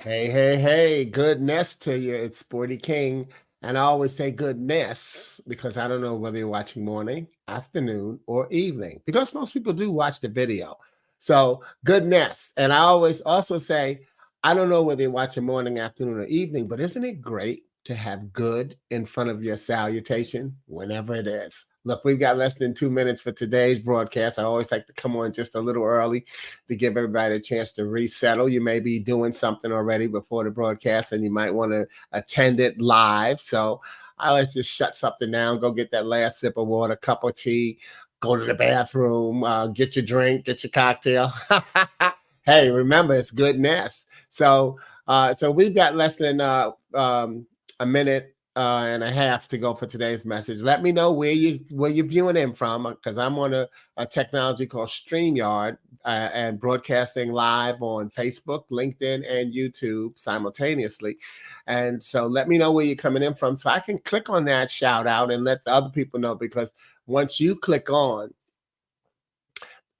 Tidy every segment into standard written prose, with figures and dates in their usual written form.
Hey, hey, hey, goodness to you. It's Sporty King. And I always say goodness because I don't know whether you're watching morning, afternoon, or evening because most people do watch the video. So, goodness. And I always also say, I don't know whether you're watching morning, afternoon, or evening, but isn't it great to have good in front of your salutation whenever it is? Look, we've got less than 2 minutes for today's broadcast. I always like to come on just a little early to give everybody a chance to resettle. You may be doing something already before the broadcast and you might want to attend it live. So I like to shut something down, go get that last sip of water, cup of tea, go to the bathroom, get your drink, get your cocktail. Hey, remember, it's goodness. So we've got less than a minute and a half to go for today's message. Let me know where you're viewing in from because I'm on a technology called StreamYard and broadcasting live on Facebook, LinkedIn, and YouTube simultaneously. And so let me know where you're coming in from so I can click on that shout out and let the other people know because once you click on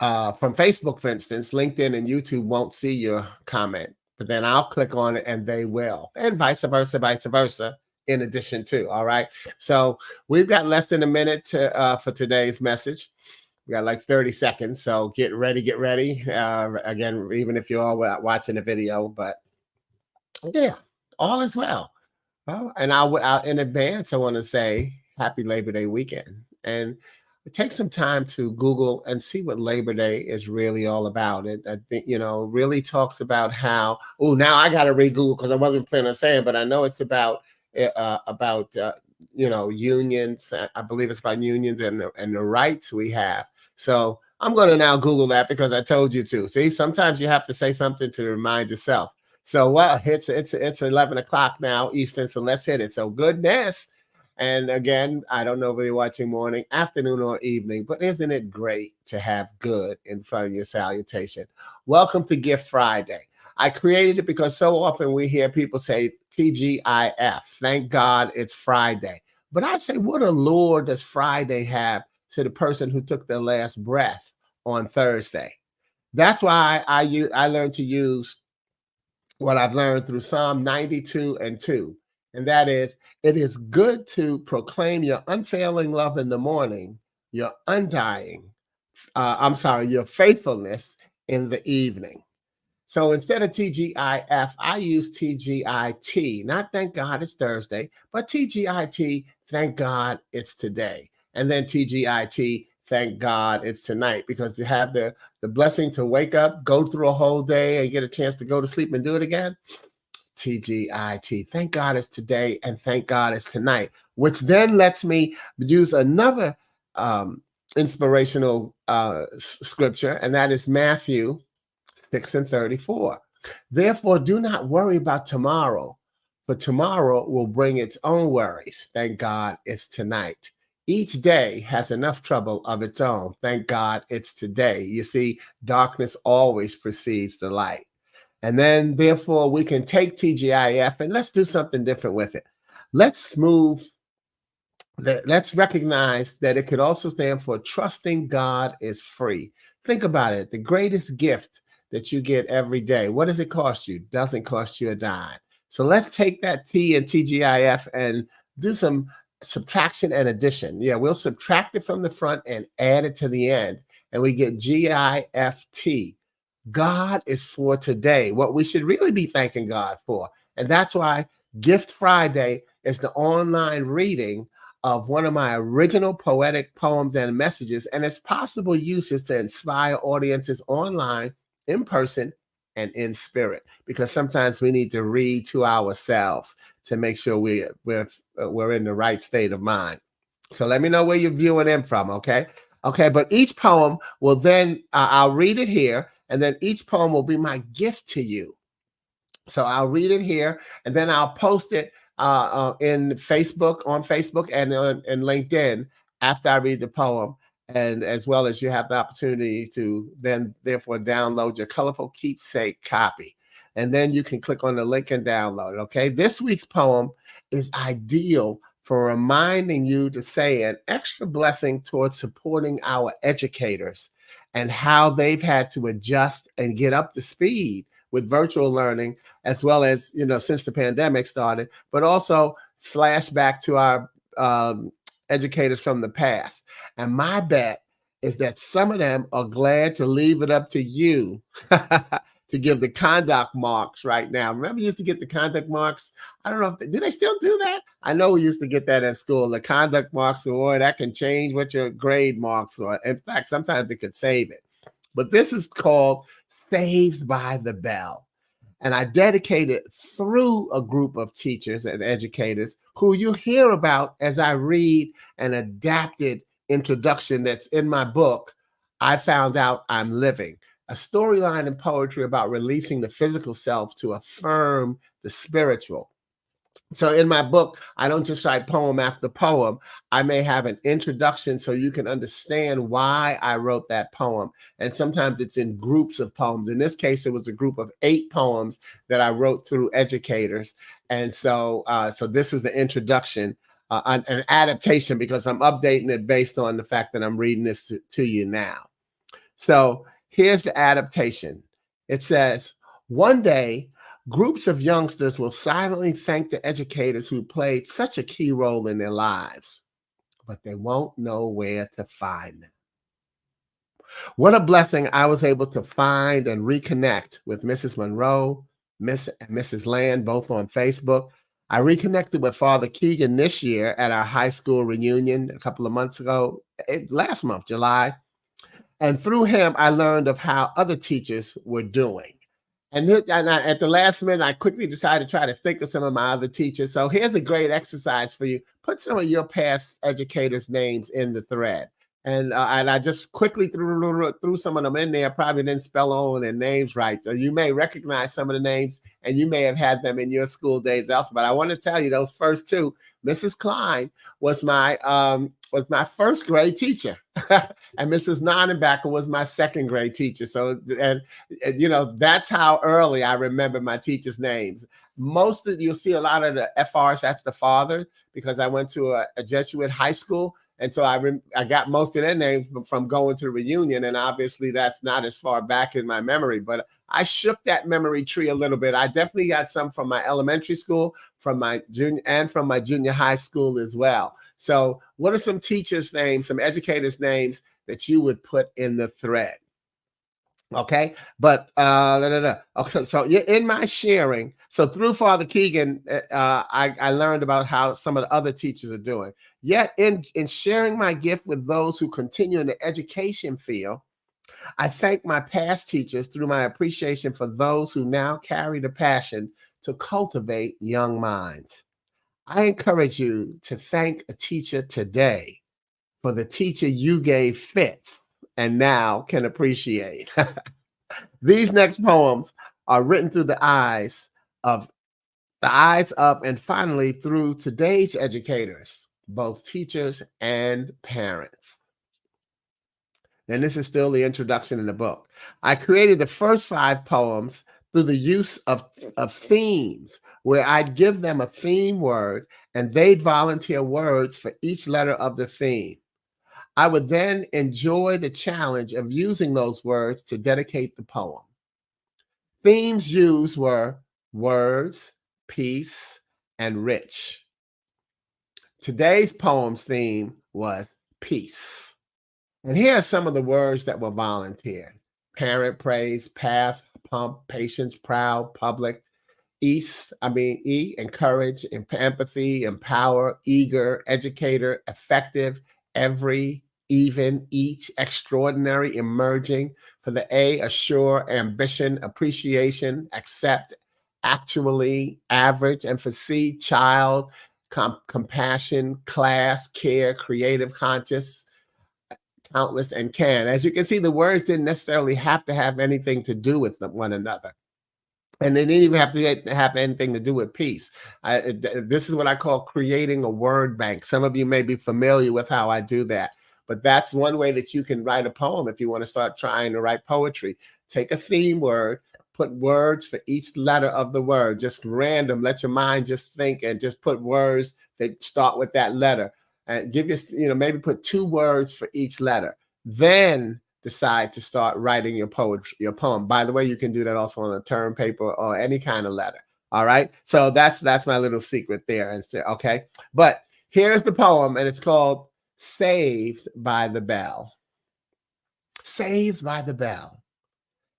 from Facebook, for instance, LinkedIn and YouTube won't see your comment, but then I'll click on it and they will, and vice versa. In addition to, all right. So we've got less than a minute for today's message. We got like 30 seconds, so get ready, get ready. Again, even if you're all watching the video, but yeah, all is well. Well, and I in advance, I want to say happy Labor Day weekend. And take some time to Google and see what Labor Day is really all about. It, I think, really talks about how, oh, now I got to read Google because I wasn't planning on saying, but I know it's about unions. I believe it's about unions and the rights we have. So I'm going to now Google that because I told you to. See, sometimes you have to say something to remind yourself. So well, it's 11 o'clock now Eastern, so let's hit it. So goodness. And again, I don't know whether you're watching morning, afternoon, or evening, but isn't it great to have good in front of your salutation? Welcome to Gift Friday. I created it because so often we hear people say TGIF. Thank God it's Friday. But I say, what allure does Friday have to the person who took their last breath on Thursday? That's why I learned to use what I've learned through Psalm 92 and 2. And that is, it is good to proclaim your unfailing love in the morning, your your faithfulness in the evening. So instead of TGIF, I use TGIT. Not thank God it's Thursday, but TGIT, thank God it's today. And then TGIT, thank God it's tonight. Because to have the blessing to wake up, go through a whole day, and get a chance to go to sleep and do it again, TGIT. Thank God it's today, and thank God it's tonight. Which then lets me use another inspirational scripture, and that is Matthew 6:34. Therefore, do not worry about tomorrow, for tomorrow will bring its own worries. Thank God it's tonight. Each day has enough trouble of its own. Thank God it's today. You see, darkness always precedes the light. And then, therefore, we can take TGIF and let's do something different with it. Let's move let's recognize that it could also stand for trusting God is free. Think about it. The greatest gift that you get every day, what does it cost you? Doesn't cost you a dime. So let's take that T and TGIF and do some subtraction and addition. Yeah, we'll subtract it from the front and add it to the end, and we get GIFT. God is for today, what we should really be thanking God for. And that's why Gift Friday is the online reading of one of my original poetic poems and messages, and its possible uses to inspire audiences online, in person, and in spirit. Because sometimes we need to read to ourselves to make sure we're in the right state of mind. So let me know where you're viewing in from, okay? Okay, but each poem will then, I'll read it here, and then each poem will be my gift to you. So I'll read it here, and then I'll post it in Facebook, on Facebook, and in LinkedIn after I read the poem, and as well as you have the opportunity to then therefore download your colorful keepsake copy. And then you can click on the link and download it, okay? This week's poem is ideal for reminding you to say an extra blessing towards supporting our educators and how they've had to adjust and get up to speed with virtual learning, as well as, since the pandemic started, but also flashback to our educators from the past. And my bet is that some of them are glad to leave it up to you to give the conduct marks right now. Remember, you used to get the conduct marks? I don't know, do they still do that? I know we used to get that at school. The conduct marks, boy, that can change what your grade marks are. In fact, sometimes it could save it. But this is called Saved by the Bell. And I dedicate it through a group of teachers and educators who you hear about as I read an adapted introduction that's in my book, I Found Out I'm Living, a storyline in poetry about releasing the physical self to affirm the spiritual. So in my book, I don't just write poem after poem. I may have an introduction so you can understand why I wrote that poem. And sometimes it's in groups of poems. In this case, it was a group of 8 poems that I wrote through educators. And so this was the introduction, an adaptation, because I'm updating it based on the fact that I'm reading this to you now. So here's the adaptation. It says, one day, groups of youngsters will silently thank the educators who played such a key role in their lives, but they won't know where to find them. What a blessing I was able to find and reconnect with Mrs. Monroe, Miss and Mrs. Land, both on Facebook. I reconnected with Father Keegan this year at our high school reunion a couple of months ago, last month, July. And through him, I learned of how other teachers were doing. And at the last minute, I quickly decided to try to think of some of my other teachers. So here's a great exercise for you. Put some of your past educators' names in the thread. And I just quickly threw some of them in there. Probably didn't spell all of their names right. So you may recognize some of the names, and you may have had them in your school days also. But I want to tell you, those first 2, Mrs. Klein was my first grade teacher, and Mrs. Nonenbacker was my second grade teacher. So, and that's how early I remember my teachers' names. You'll see a lot of the FRs, that's the father, because I went to a Jesuit high school. And so I got most of their names from going to the reunion, and obviously that's not as far back in my memory, but I shook that memory tree a little bit. I definitely got some from my elementary school, from my junior high school as well. So what are some teachers' names, some educators' names that you would put in the thread? Okay, but okay, so in my sharing, so through Father Keegan, I learned about how some of the other teachers are doing. Yet in sharing my gift with those who continue in the education field, I thank my past teachers through my appreciation for those who now carry the passion to cultivate young minds. I encourage you to thank a teacher today for the teacher you gave fits and now can appreciate. These next poems are written through the eyes of and finally through today's educators, both teachers and parents. And this is still the introduction in the book. I created the first 5 poems through the use of themes, where I'd give them a theme word and they'd volunteer words for each letter of the theme. I would then enjoy the challenge of using those words to dedicate the poem. Themes used were words, peace, and rich. Today's poem's theme was peace. And here are some of the words that were volunteered: parent, praise, path, pump, patience, proud, public, encourage, empathy, empower, eager, educator, effective, every, even, each, extraordinary, emerging. For the A, assure, ambition, appreciation, accept, actually, average. And for C, child, compassion, class, care, creative, conscious, countless, and can. As you can see, the words didn't necessarily have to have anything to do with one another. And they didn't even have to have anything to do with peace. This is what I call creating a word bank. Some of you may be familiar with how I do that, but that's one way that you can write a poem if you want to start trying to write poetry. Take a theme word, put words for each letter of the word, just random. Let your mind just think and just put words that start with that letter. And give maybe put 2 words for each letter. Then decide to start writing your poetry, your poem. By the way, you can do that also on a term paper or any kind of letter. All right. So that's my little secret there. And so, okay. But here's the poem, and it's called Saved by the Bell. Saved by the Bell.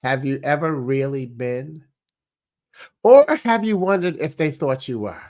Have you ever really been? Or have you wondered if they thought you were?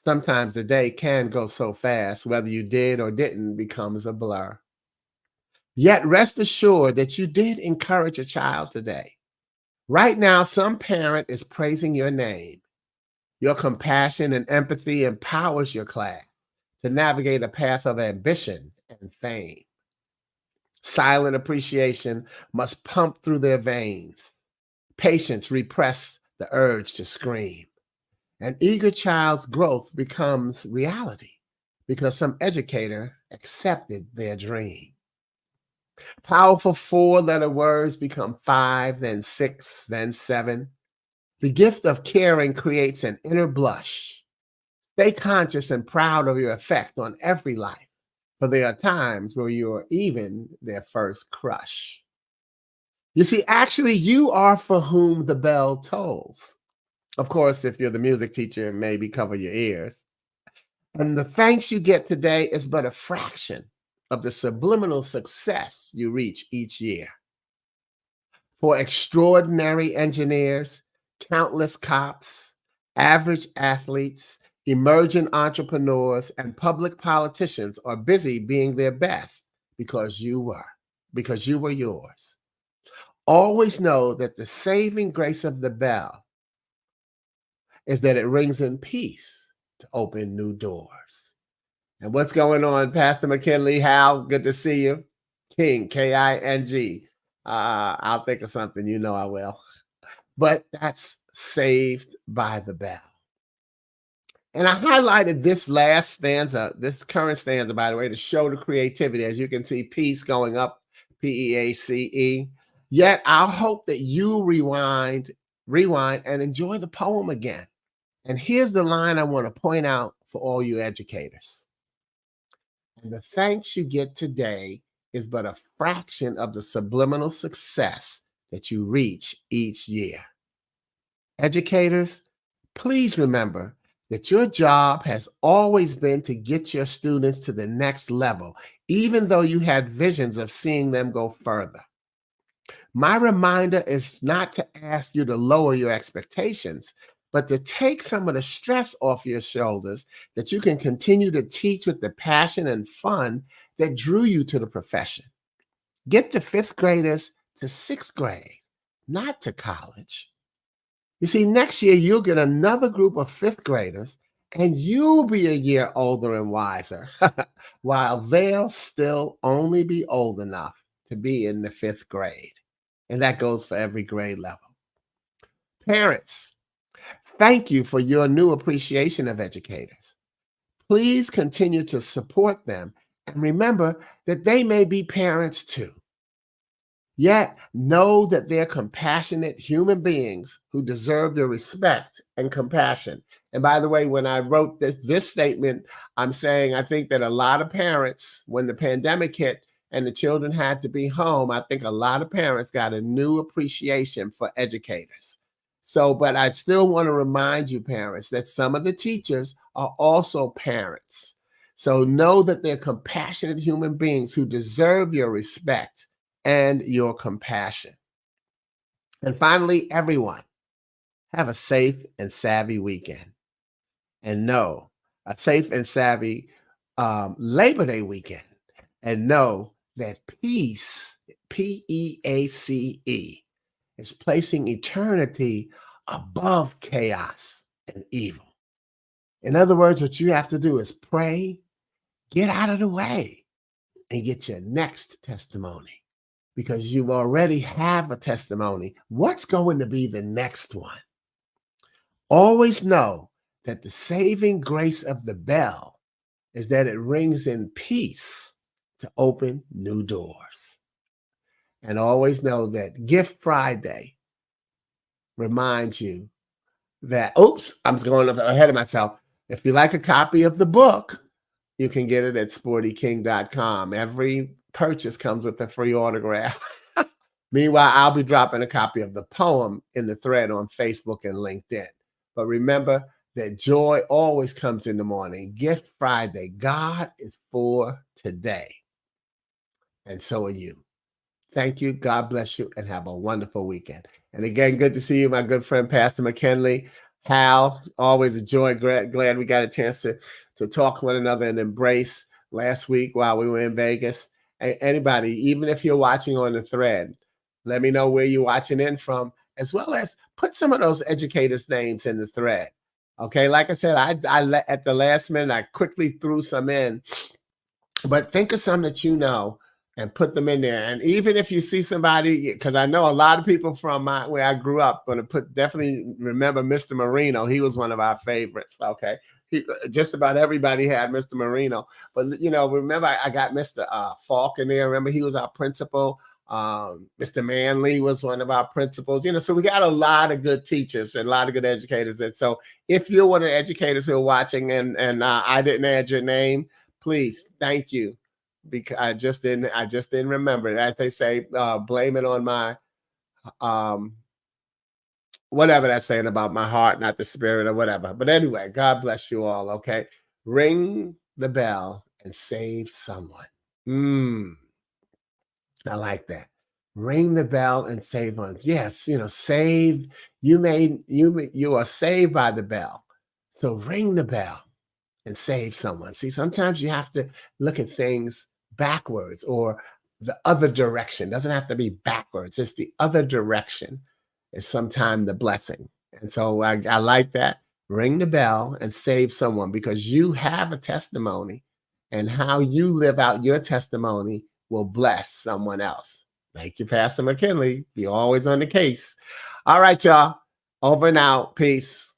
Sometimes the day can go so fast, whether you did or didn't becomes a blur. Yet rest assured that you did encourage a child today. Right now, some parent is praising your name. Your compassion and empathy empowers your class to navigate a path of ambition and fame. Silent appreciation must pump through their veins. Patience repress the urge to scream. An eager child's growth becomes reality because some educator accepted their dream. Powerful four-letter words become five, then six, then seven. The gift of caring creates an inner blush. Stay conscious and proud of your effect on every life, for there are times where you are even their first crush. You see, actually, you are for whom the bell tolls. Of course, if you're the music teacher, maybe cover your ears. And the thanks you get today is but a fraction of the subliminal success you reach each year. For extraordinary engineers, countless cops, average athletes, emerging entrepreneurs, and public politicians are busy being their best because you were yours. Always know that the saving grace of the bell is that it rings in peace to open new doors. And what's going on, Pastor McKinley? Hal, good to see you. King, King. I'll think of something, you know I will. But that's Saved by the Bell. And I highlighted this last stanza, this current stanza, by the way, to show the creativity. As you can see, peace going up, Peace. Yet I'll hope that you rewind, and enjoy the poem again. And here's the line I want to point out for all you educators. And the thanks you get today is but a fraction of the subliminal success that you reach each year. Educators, please remember that your job has always been to get your students to the next level, even though you had visions of seeing them go further. My reminder is not to ask you to lower your expectations, but to take some of the stress off your shoulders that you can continue to teach with the passion and fun that drew you to the profession. Get the fifth graders to sixth grade, not to college. You see, next year you'll get another group of fifth graders and you'll be a year older and wiser, while they'll still only be old enough to be in the fifth grade. And that goes for every grade level. Parents, thank you for your new appreciation of educators. Please continue to support them and remember that they may be parents too. Yet know that they're compassionate human beings who deserve the respect and compassion. And by the way, when I wrote this statement, I'm saying I think that a lot of parents, when the pandemic hit and the children had to be home, I think a lot of parents got a new appreciation for educators. So, but I still want to remind you, parents, that some of the teachers are also parents. So know that they're compassionate human beings who deserve your respect and your compassion. And finally, everyone, have a safe and savvy weekend. And know, a safe and savvy Labor Day weekend. And know that peace, Peace, is placing eternity above chaos and evil. In other words, what you have to do is pray, get out of the way, and get your next testimony. Because you already have a testimony. What's going to be the next one? Always know that the saving grace of the bell is that it rings in peace to open new doors. And always know that Gift Friday reminds you that, I'm going ahead of myself. If you like a copy of the book, you can get it at sportyking.com. Every purchase comes with a free autograph. Meanwhile, I'll be dropping a copy of the poem in the thread on Facebook and LinkedIn. But remember that joy always comes in the morning. Gift Friday. God is for today. And so are you. Thank you. God bless you and have a wonderful weekend. And again, good to see you, my good friend, Pastor McKinley. Hal, always a joy. Glad we got a chance to talk one another and embrace last week while we were in Vegas. Anybody, even if you're watching on the thread, let me know where you're watching in from, as well as put some of those educators' names in the thread. Okay, like I said, I at the last minute, I quickly threw some in, but think of some that you know and put them in there. And even if you see somebody, because I know a lot of people from where I grew up, going to definitely remember Mr. Marino. He was one of our favorites. Okay, just about everybody had Mr. Marino. But remember I got Mr. Falk in there. Remember, he was our principal. Mr. Manley was one of our principals. So we got a lot of good teachers and a lot of good educators. And so if you're one of the educators who are watching and I didn't add your name, please, thank you. Because I just didn't remember. As they say, blame it on my whatever that's saying about my heart, not the spirit or whatever. But anyway, God bless you all. Okay, ring the bell and save someone. I like that. Ring the bell and save ones. Yes, saved. You are saved by the bell. So ring the bell and save someone. See, sometimes you have to look at things backwards or the other direction. It doesn't have to be backwards. Just the other direction is sometimes the blessing. And so I like that. Ring the bell and save someone, because you have a testimony, and how you live out your testimony will bless someone else. Thank you, Pastor McKinley. You're always on the case. All right, y'all. Over and out. Peace.